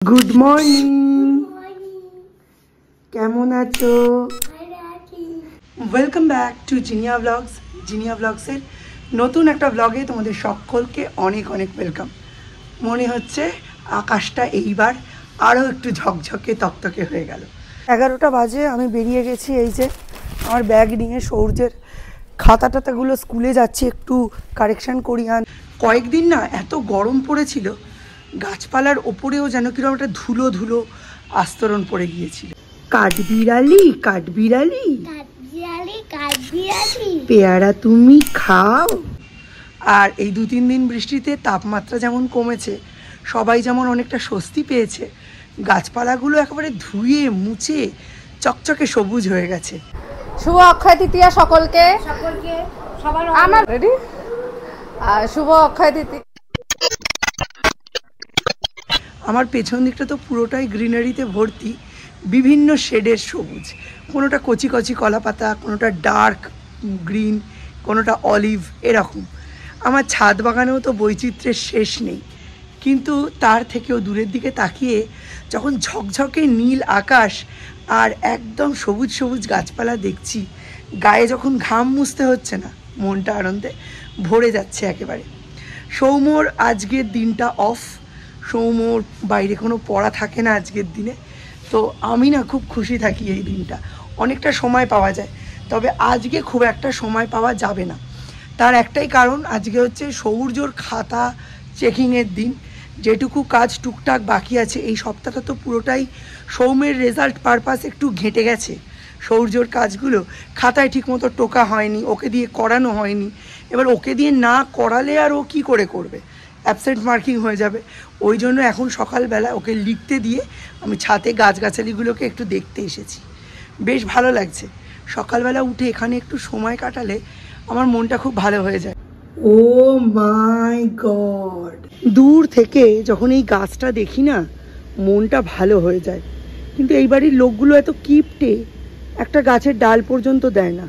Good morning, কেমন আছো? Welcome back to Jinia blogs. Jinia ব্লগসের নতুন একটা ব্লগে তোমাদের সকলকে অনেক অনেক ওয়েলকাম। মনে হচ্ছে আকাশটা এইবার আরও একটু ঝকঝকে তকতকে হয়ে গেল। 11টা বাজে, আমি বেরিয়ে গেছি। এই যে আমার ব্যাগ নিয়ে সৌর্যের খাতা টাতাগুলো স্কুলে যাচ্ছি, একটু কারেকশান করি। কয়েকদিন না এত গরম পড়েছিল, গাছপালার ওপরেও যেন কিরকম একটা ধুলো ধুলো আস্তরণ পড়ে গিয়েছিল। কাঠবিড়ালি কাঠবিড়ালি পেয়ারা তুমি খাও। আর এই 2-3 দিন বৃষ্টিতে তাপমাত্রা যেমন কমেছে, সবাই যেমন অনেকটা স্বস্তি পেয়েছে, গাছপালাগুলো একেবারে ধুয়ে মুছে চকচকে সবুজ হয়ে গেছে। শুভ অক্ষয় তৃতীয়া সকলকে। সবার আমার রেডি। শুভ অক্ষয় তৃতীয়া। আমার পেছন দিকটা তো পুরোটাই গ্রিনারিতে ভর্তি, বিভিন্ন শেডের সবুজ। কোনোটা কচি কচি কলা পাতা, কোনোটা ডার্ক গ্রিন, কোনোটা অলিভ, এরকম। আমার ছাদ বাগানেও তো বৈচিত্র্যের শেষ নেই, কিন্তু তার থেকেও দূরের দিকে তাকিয়ে যখন ঝকঝকে নীল আকাশ আর একদম সবুজ সবুজ গাছপালা দেখছি, গায়ে যখন ঘাম মুছতে হচ্ছে না, মনটা আনন্দে ভরে যাচ্ছে একেবারে। সৌম্যর আজকের দিনটা অফ। সৌম্যর বাইরে কোনো পড়া থাকে না আজকের দিনে, তো আমি না খুব খুশি থাকি এই দিনটা, অনেকটা সময় পাওয়া যায়। তবে আজকে খুব একটা সময় পাওয়া যাবে না, তার একটাই কারণ, আজকে হচ্ছে সৌর্যর খাতা চেকিংয়ের দিন। যেটুকু কাজ টুকটাক বাকি আছে এই সপ্তাহটা তো পুরোটাই সৌম্যের রেজাল্ট পারপাস একটু ঘেঁটে গেছে। সৌর্যর কাজগুলো খাতায় ঠিকমতো টোকা হয়নি, ওকে দিয়ে করানো হয়নি। এবার ওকে দিয়ে না করালে আর ও কী করে করবে, অ্যাবসেন্ট মার্কিং হয়ে যাবে। ওই জন্য এখন সকালবেলা ওকে লিখতে দিয়ে আমি ছাদে গাছগাছালিগুলোকে একটু দেখতে এসেছি। বেশ ভালো লাগছে, সকালবেলা উঠে এখানে একটু সময় কাটালে আমার মনটা খুব ভালো হয়ে যায়। ও মাই গড, দূর থেকে যখন এই গাছটা দেখি না, মনটা ভালো হয়ে যায়। কিন্তু এই বাড়ির লোকগুলো এত কিপটে, একটা গাছের ডাল পর্যন্ত দেয় না।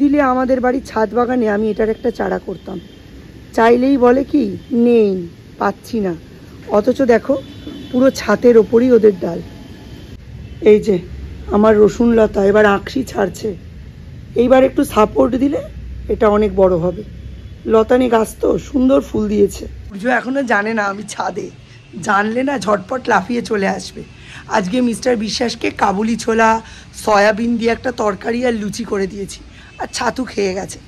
দিলে আমাদের বাড়ির ছাদ বাগানে আমি এটার একটা চারা করতাম, চাইলেই বলে কি নেই, পাচ্ছি না। অথচ দেখো পুরো ছাতের ওপরই ওদের ডাল। এই যে আমার রসুন লতা এবার আঁকশি ছাড়ছে, এইবার একটু সাপোর্ট দিলে এটা অনেক বড় হবে। লতানি গাছ তো সুন্দর ফুল দিয়েছে। সূর্য এখনো জানে না আমি ছাদে, জানলে না ঝটপট লাফিয়ে চলে আসবে। আজকে মিস্টার বিশ্বাসকে কাবুলি ছোলা, সয়াবিন দিয়ে একটা তরকারি আর লুচি করে দিয়েছি, আর ছাতু খেয়ে গেছে।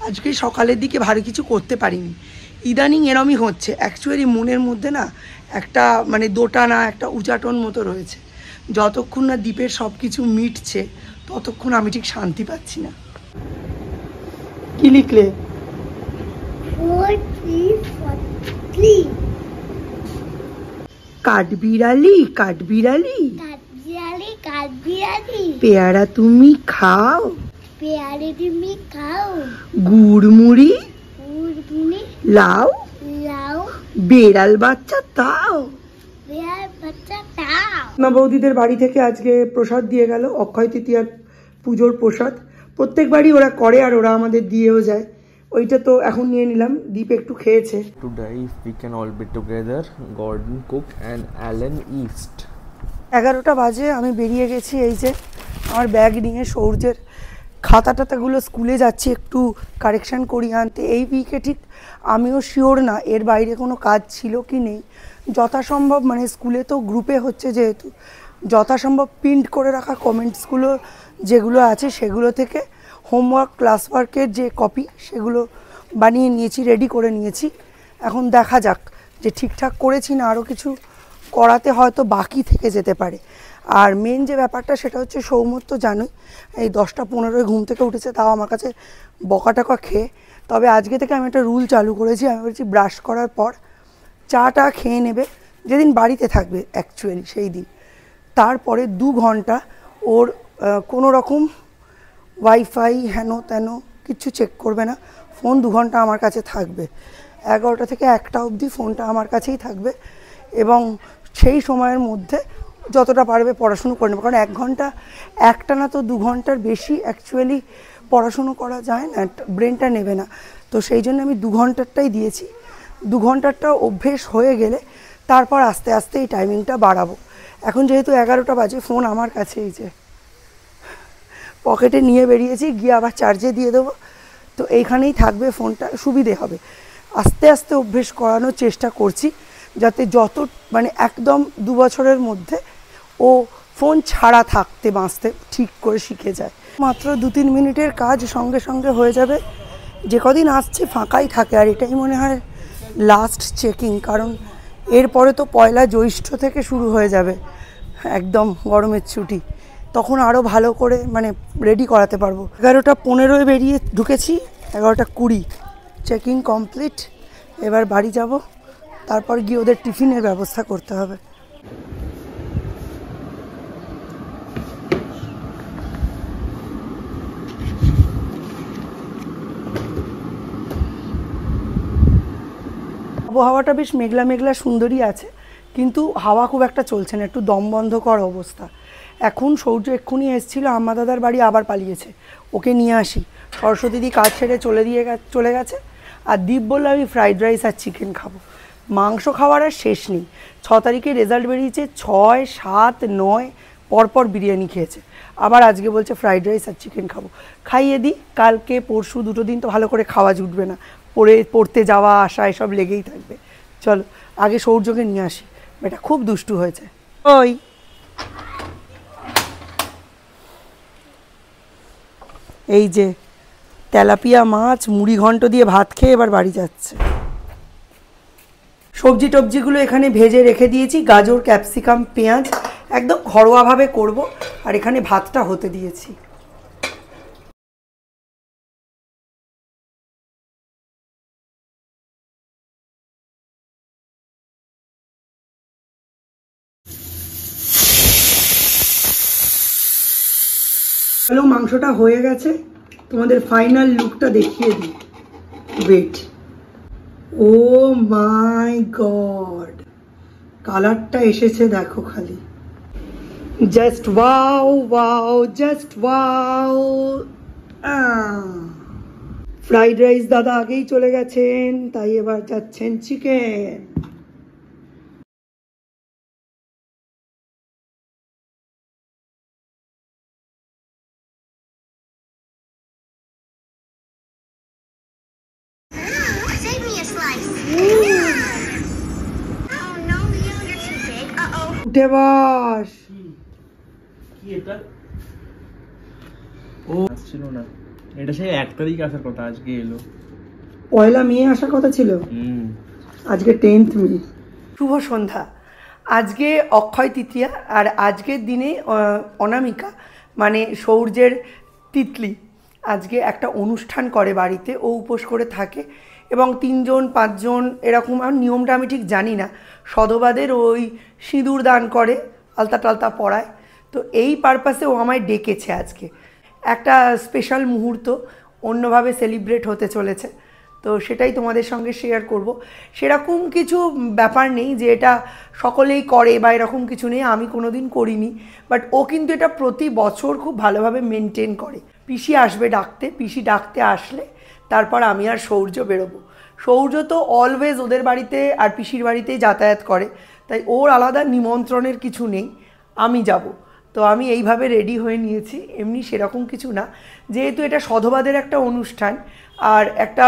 আজকে সকালের দিকে ভালো কিছু করতে পারিনি। ইদানিং এরমই হচ্ছে, অ্যাকচুয়ালি মনের মধ্যে না একটা মানে দোটানা, একটা উচাটন মতো রয়েছে। যতক্ষণ না দ্বীপের সব কিছু মিটছে ততক্ষণ আমি ঠিক শান্তি পাচ্ছি না। কি লিখলে? কাঠবিড়ালি কাঠবিড়ালি পেয়ারা তুমি খাও, পেয়ারে তুমি খাও, গুড়মুড়ি লাও, লাও বেড়াল বাচ্চা তাও, বেয়ার বাচ্চা তাও। মা বৌদিদের বাড়ি থেকে আজকে প্রসাদ দিয়ে গেল, অক্ষয় তৃতীয়ার পুজোর প্রসাদ। প্রত্যেকবারই ওরা করে আর ওরা আমাদের দিয়েও যায়। ওইটা তো এখন নিয়ে নিলাম, দীপ একটু খেয়েছে। Today we can all be together, Gordon Cook and Alan East. 11টা বাজে, আমি বেরিয়ে গেছি। এই যে আমার ব্যাগ নিয়ে সৌর্যের খাতা টাতাগুলো স্কুলে যাচ্ছি, একটু কারেকশান করি আনতে। এই উইকে ঠিক আমিও শিওর না এর বাইরে কোনো কাজ ছিল কি নেই। যথাসম্ভব মানে স্কুলে তো গ্রুপে হচ্ছে যেহেতু, যথাসম্ভব প্রিন্ট করে রাখা কমেন্টসগুলো যেগুলো আছে সেগুলো থেকে হোমওয়ার্ক ক্লাস ওয়ার্কের যে কপি সেগুলো বানিয়ে নিয়েছি, রেডি করে নিয়েছি। এখন দেখা যাক যে ঠিকঠাক করেছি না আরও কিছু করাতে হয়তো বাকি থেকে যেতে পারে। আর মেন যে ব্যাপারটা সেটা হচ্ছে সৌম্য তো জানোই, এই 10টা 15 ঘুম থেকে উঠেছে, তাও আমার কাছে বকা টকা খেয়ে। তবে আজকে থেকে আমি একটা রুল চালু করেছি, আমি বলছি ব্রাশ করার পর চাটা খেয়ে নেবে, যেদিন বাড়িতে থাকবে অ্যাকচুয়ালি সেই দিন। তারপরে 2 ঘন্টা ওর কোনো রকম ওয়াইফাই হেন তেন কিচ্ছু চেক করবে না, ফোন 2 ঘন্টা আমার কাছে থাকবে। 11টা থেকে 1টা অবধি ফোনটা আমার কাছেই থাকবে, এবং সেই সময়ের মধ্যে যতটা পারবে পড়াশুনো করে নেবে। কারণ 1 ঘন্টা একটা না তো 2 ঘন্টার বেশি অ্যাকচুয়ালি পড়াশুনো করা যায় না, ব্রেনটা নেবে না। তো সেই জন্য আমি 2 ঘন্টারটাই দিয়েছি। 2 ঘন্টারটা অভ্যেস হয়ে গেলে তারপর আস্তে আস্তে এই টাইমিংটা বাড়াবো। এখন যেহেতু 11টা বাজে, ফোন আমার কাছে এই যে পকেটে নিয়ে বেরিয়েছি, গিয়ে আবার চার্জে দিয়ে দেবো। তো এইখানেই থাকবে ফোনটা, সুবিধে হবে। আস্তে আস্তে অভ্যেস করানোর চেষ্টা করছি, যাতে যত মানে একদম 2 বছরের মধ্যে ও ফোন ছাড়া থাকতে বাঁচতে ঠিক করে শিখে যায়। মাত্র 2-3 মিনিটের কাজ, সঙ্গে সঙ্গে হয়ে যাবে। যে কদিন আসছে ফাঁকাই থাকে, আর এটাই মনে হয় লাস্ট চেকিং, কারণ এরপরে তো 1লা জ্যৈষ্ঠ থেকে শুরু হয়ে যাবে একদম গরমের ছুটি। তখন আরও ভালো করে মানে রেডি করাতে পারবো। 11টা 15 বেরিয়ে ঢুকেছি, 11টা 20 চেকিং কমপ্লিট। এবার বাড়ি যাব, তারপর গিয়ে ওদের টিফিনের ব্যবস্থা করতে হবে। আবহাওয়াটা বেশ মেঘলা মেঘলা সুন্দরই আছে, কিন্তু হাওয়া খুব একটা চলছে না, একটু দম বন্ধকর অবস্থা। এখন সৌর্য এক্ষুনি এসেছিলো, আম্মা দাদার বাড়ি আবার পালিয়েছে, ওকে নিয়ে আসি। সরস্বতী দি কাজ ছেড়ে চলে গেছে। আর দীপ বললো আমি ফ্রাইড রাইস আর চিকেন খাবো। মাংস খাওয়ার আর শেষ নেই। 6 তারিখে রেজাল্ট বেরিয়েছে, 6, 7, 9 পরপর বিরিয়ানি খেয়েছে। আবার আজকে বলছে ফ্রাইড রাইস আর চিকেন খাবো। খাইয়ে দিই, কালকে পরশু 2 দিন তো ভালো করে খাওয়া জুটবে না, পড়তে যাওয়া আসা এসব লেগেই থাকবে। চলো আগে সৌর্যকে নিয়ে আসি, এটা খুব দুষ্টু হয়েছে। ওই এই যে তেলাপিয়া মাছ মুড়ি ঘন্ট দিয়ে ভাত খেয়ে এবার বাড়ি যাচ্ছে। সবজি টবজিগুলো এখানে ভেজে রেখে দিয়েছি, গাজর, ক্যাপসিকাম, পেঁয়াজ, একদম ঘরোয়াভাবে করব। আর এখানে ভাতটা হতে দিয়েছি। চলো মাংসটা হয়ে গেছে, তোমাদের ফাইনাল লুকটা দেখিয়ে দিই। ওয়েট, ও মাই গড, কালারটা এসেছে দেখো খালি, just wow wow, just wow. Fried rice দাদা আগেই চলে গেছেন, তাই এবার যাচ্ছেন চিকেন। উঠে বস। কি এটা? ও আসছিল না, এটা সেই 1 তারিখ আসার কথা, আজকে এলো। 1 মে আসার কথা ছিল, আজকে 10th মে। শুভ সন্ধ্যা। আজকে অক্ষয় তৃতীয়া, আর আজকের দিনে অনামিকা মানে সৌর্যের তিতলি আজকে একটা অনুষ্ঠান করে বাড়িতে, ও উপোস করে থাকে এবং 3 জন 5 জন এরকম, আর নিয়মটা আমি ঠিক জানি না। সধবাদের ওই সিঁদুর দান করে, আলতা টালতা পরায়। তো এই পারপাসে ও আমায় ডেকেছে আজকে। একটা স্পেশাল মুহূর্ত অন্যভাবে সেলিব্রেট হতে চলেছে, তো সেটাই তোমাদের সঙ্গে শেয়ার করব। সেরকম কিছু ব্যাপার নেই যে এটা সকলেই করে বা এরকম কিছু নেই, আমি কোনোদিন করিনি, বাট ও কিন্তু এটা প্রতি বছর খুব ভালোভাবে মেনটেন করে। পিসি আসবে ডাকতে, পিসি ডাকতে আসলে তারপর আমি আর সৌর্য বেরোবো। সৌর্য তো অলওয়েজ ওদের বাড়িতে আর পিসির বাড়িতেই যাতায়াত করে, তাই ওর আলাদা নিমন্ত্রণের কিছু নেই, আমি যাব। তো আমি এইভাবে রেডি হয়ে নিয়েছি, এমনি সেরকম কিছু না, যেহেতু এটা সধবাদের একটা অনুষ্ঠান আর একটা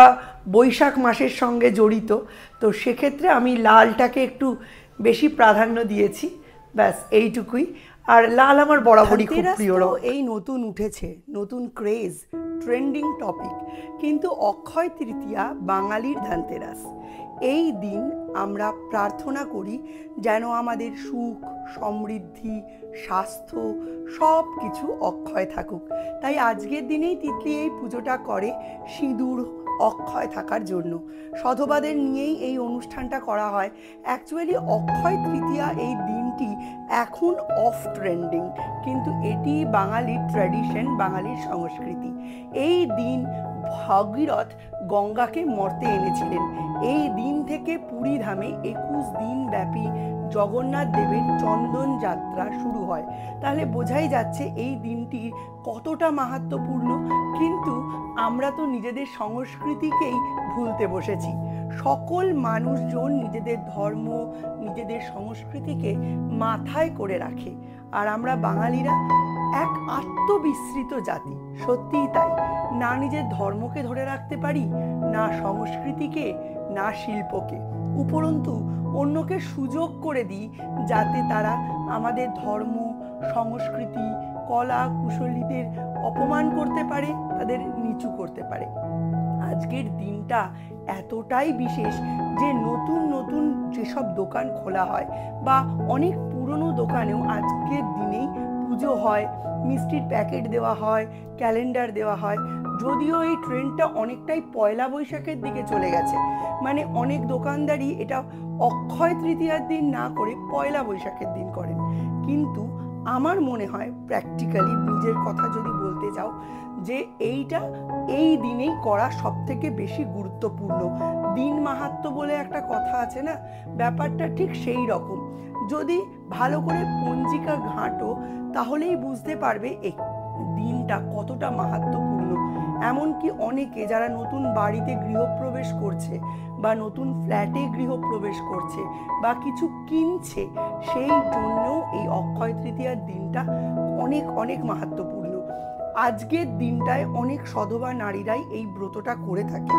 বৈশাখ মাসের সঙ্গে জড়িত, তো সেক্ষেত্রে আমি লালটাকে একটু বেশি প্রাধান্য দিয়েছি, ব্যাস এইটুকুই। আর লাল আমার বরাবরই খুব প্রিয়। এই নতুন উঠেছে, নতুন ক্রেজ, ট্রেন্ডিং টপিক, কিন্তু অক্ষয় তৃতীয়া বাঙালির ধানতেরাস। এই দিন আমরা প্রার্থনা করি যেন আমাদের সুখ, সমৃদ্ধি, স্বাস্থ্য সব কিছু অক্ষয় থাকুক। তাই আজকের দিনেই তিতলি এই পুজোটা করে সিঁদুর অক্ষয় থাকার জন্য। সধবাদের নিয়েই এই অনুষ্ঠানটা করা হয়। অ্যাকচুয়ালি অক্ষয় তৃতীয়া এই দিনটি এখন অফ ট্রেন্ডিং, কিন্তু এটি বাঙালির ট্র্যাডিশন, বাঙালির সংস্কৃতি। এই দিন ভাগীরথ গঙ্গাকে মর্তে এনেছিলেন। এই দিন থেকে পুরী ধামে 21 দিন ব্যাপী জগন্নাথ দেবের চন্দন যাত্রা শুরু হয়। তাহলে বোঝাই যাচ্ছে এই দিনটির কতটা মাহাত্ম্যপূর্ণ, কিন্তু আমরা তো নিজেদের সংস্কৃতিকেই ভুলতে বসেছি। সকল মানুষজন নিজেদের ধর্ম, নিজেদের সংস্কৃতিকে মাথায় করে রাখে। আর আমরা বাঙালিরা এক আত্মবিস্মৃত জাতি, সত্যিই তাই। না নিজের ধর্মকে ধরে রাখতে পারি, না সংস্কৃতিকে, না শিল্পকে, উপরন্তু অন্যকে সুযোগ করে দিই যাতে তারা আমাদের ধর্ম, সংস্কৃতি, কলা কুশলীদের অপমান করতে পারে, তাদের নিচু করতে পারে। আজকের দিনটা এতটাই বিশেষ যে নতুন নতুন যেসব দোকান খোলা হয় বা অনেক পুরনো দোকানেও আজকের দিনেই পুজো হয়, মিষ্টির প্যাকেট দেওয়া হয়, ক্যালেন্ডার দেওয়া হয়। যদিও এই ট্রেন্ডটা অনেকটাই পয়লা বৈশাখের দিকে চলে গেছে, মানে অনেক দোকানদারই এটা অক্ষয় তৃতীয়ার দিন না করে পয়লা বৈশাখের দিন করেন। কিন্তু আমার মনে হয় প্র্যাকটিক্যালি নিজের কথা যদি বলতে যাও যে এইটা এই দিনেই করা সব থেকে বেশি গুরুত্বপূর্ণ। দিন মাহাত্ম্য বলে একটা কথা আছে না, ব্যাপারটা ঠিক সেই রকম। যদি ভালো করে পঞ্জিকা ঘাঁটো তাহলেই বুঝতে পারবে এই দিনটা কতটা মাহাত্ম্যপূর্ণ। এমনকি অনেকে যারা নতুন বাড়িতে গৃহপ্রবেশ করছে বা নতুন ফ্ল্যাটে গৃহপ্রবেশ করছে বা কিছু কিনছে, সেই জন্য এই অক্ষয় তৃতীয়ার দিনটা অনেক অনেক মাহাত্ম্যপূর্ণ। আজকের দিনটায় অনেক সধবা নারীরাই এই ব্রতটা করে থাকে।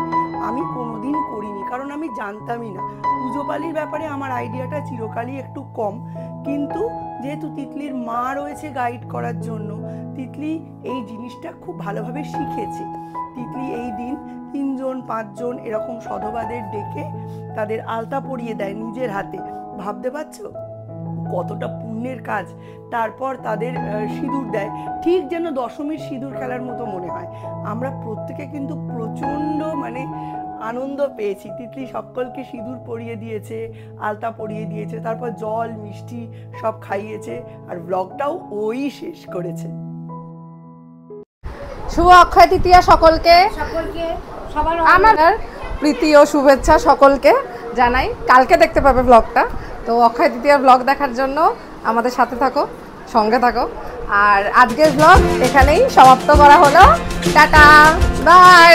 আমি কোনোদিন করিনি, কারণ আমি জানতামই না। পুজো পালির ব্যাপারে আমার আইডিয়াটা চিরকালই একটু কম, কিন্তু যেহেতু তিতলির মা রয়েছে গাইড করার জন্য, তিতলি এই জিনিসটা খুব ভালোভাবে শিখেছে। তিতলি এই দিন 3 জন 5 জন এরকম সধবাদের ডেকে তাদের আলতা পরিয়ে দেয় নিজের হাতে। ভাবতে পারছো কতটা পুণ্যের কাজ। তারপর তাদের সিঁদুর দেয়, ঠিক যেন দশমীর সিঁদুর খেলার মতো মনে হয়। আমরা প্রত্যেকে কিন্তু প্রচণ্ড আনন্দ পেয়েছি। তিতলি সকলকে সিঁদুর পরিয়ে দিয়েছে, আলতা পরিয়ে দিয়েছে, তারপর জল মিষ্টি সব খাইয়েছে, আর ব্লগটাও ওই শেষ করেছে। শুভ অক্ষয় তৃতীয়া সকলকে, সবার আমার প্রীতি ও শুভেচ্ছা সকলকে জানাই। কালকে দেখতে পাবে ব্লগটা, তো অক্ষয় তৃতীয়ার ব্লগ দেখার জন্য আমাদের সাথে থাকো, সঙ্গে থাকো। আর আজকের ব্লগ এখানেই সমাপ্ত করা হলো। Tata, by.